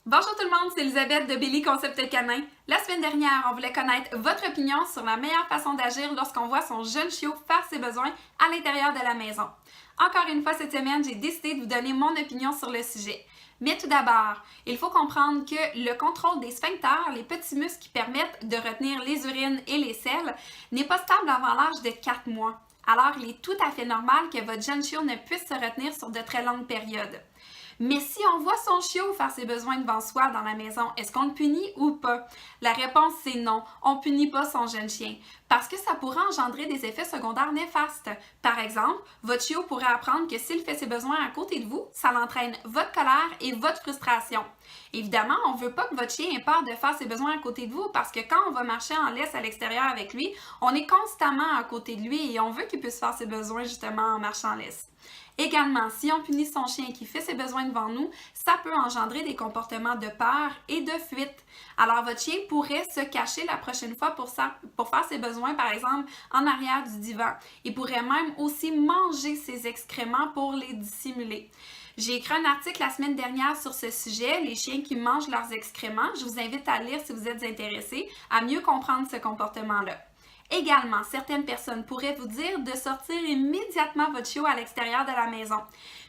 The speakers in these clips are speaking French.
Bonjour tout le monde, c'est Elisabeth de Billy Concept Canin. La semaine dernière, on voulait connaître votre opinion sur la meilleure façon d'agir lorsqu'on voit son jeune chiot faire ses besoins à l'intérieur de la maison. Encore une fois cette semaine, j'ai décidé de vous donner mon opinion sur le sujet. Mais tout d'abord, il faut comprendre que le contrôle des sphincters, les petits muscles qui permettent de retenir les urines et les selles, n'est pas stable avant l'âge de 4 mois. Alors, il est tout à fait normal que votre jeune chiot ne puisse se retenir sur de très longues périodes. Mais si on voit son chiot faire ses besoins devant soi dans la maison, est-ce qu'on le punit ou pas? La réponse c'est non, on ne punit pas son jeune chien parce que ça pourrait engendrer des effets secondaires néfastes. Par exemple, votre chiot pourrait apprendre que s'il fait ses besoins à côté de vous, ça l'entraîne votre colère et votre frustration. Évidemment, on ne veut pas que votre chien ait peur de faire ses besoins à côté de vous parce que quand on va marcher en laisse à l'extérieur avec lui, on est constamment à côté de lui et on veut qu'il puisse faire ses besoins justement en marchant en laisse. Également, si on punit son chien qui fait ses besoins devant nous, ça peut engendrer des comportements de peur et de fuite. Alors, votre chien pourrait se cacher la prochaine fois pour faire ses besoins, par exemple, en arrière du divan. Il pourrait même aussi manger ses excréments pour les dissimuler. J'ai écrit un article la semaine dernière sur ce sujet, les chiens qui mangent leurs excréments. Je vous invite à lire si vous êtes intéressé à mieux comprendre ce comportement-là. Également, certaines personnes pourraient vous dire de sortir immédiatement votre chiot à l'extérieur de la maison.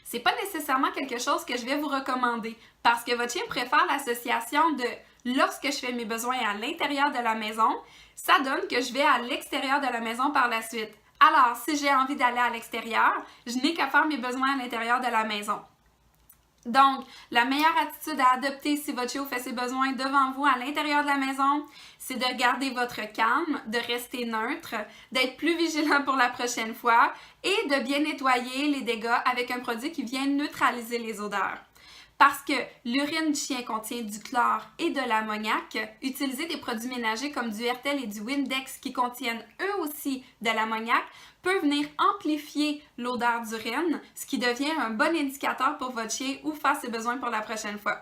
C'est pas nécessairement quelque chose que je vais vous recommander parce que votre chien préfère l'association de lorsque je fais mes besoins à l'intérieur de la maison, ça donne que je vais à l'extérieur de la maison par la suite. Alors, si j'ai envie d'aller à l'extérieur, je n'ai qu'à faire mes besoins à l'intérieur de la maison. Donc, la meilleure attitude à adopter si votre chiot fait ses besoins devant vous à l'intérieur de la maison, c'est de garder votre calme, de rester neutre, d'être plus vigilant pour la prochaine fois et de bien nettoyer les dégâts avec un produit qui vient neutraliser les odeurs. Parce que l'urine du chien contient du chlore et de l'ammoniac, utiliser des produits ménagers comme du Hertel et du Windex qui contiennent eux aussi de l'ammoniac peut venir amplifier l'odeur d'urine, ce qui devient un bon indicateur pour votre chien ou faire ses besoins pour la prochaine fois.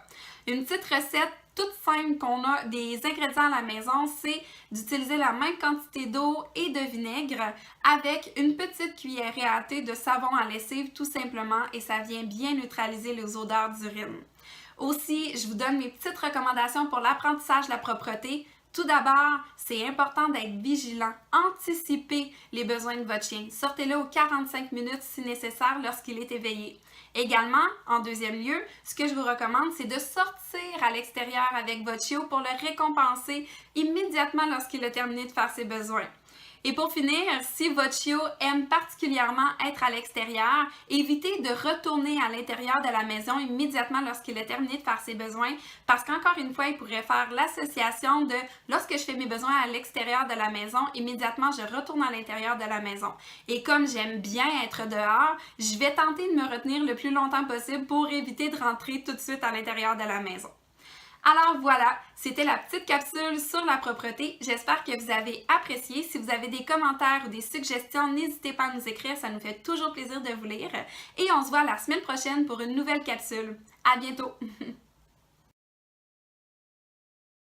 Une petite recette toute simple qu'on a des ingrédients à la maison, c'est d'utiliser la même quantité d'eau et de vinaigre avec une petite cuillerée à thé de savon à lessive tout simplement et ça vient bien neutraliser les odeurs d'urine. Aussi, je vous donne mes petites recommandations pour l'apprentissage de la propreté. Tout d'abord, c'est important d'être vigilant, anticiper les besoins de votre chien. Sortez-le aux 45 minutes si nécessaire lorsqu'il est éveillé. Également, en deuxième lieu, ce que je vous recommande, c'est de sortir à l'extérieur avec votre chiot pour le récompenser immédiatement lorsqu'il a terminé de faire ses besoins. Et pour finir, si votre chiot aime particulièrement être à l'extérieur, évitez de retourner à l'intérieur de la maison immédiatement lorsqu'il a terminé de faire ses besoins parce qu'encore une fois, il pourrait faire l'association de lorsque je fais mes besoins à l'extérieur de la maison, immédiatement je retourne à l'intérieur de la maison. Et comme j'aime bien être dehors, je vais tenter de me retenir le plus longtemps possible pour éviter de rentrer tout de suite à l'intérieur de la maison. Alors voilà, c'était la petite capsule sur la propreté. J'espère que vous avez apprécié. Si vous avez des commentaires ou des suggestions, n'hésitez pas à nous écrire, ça nous fait toujours plaisir de vous lire. Et on se voit la semaine prochaine pour une nouvelle capsule. À bientôt!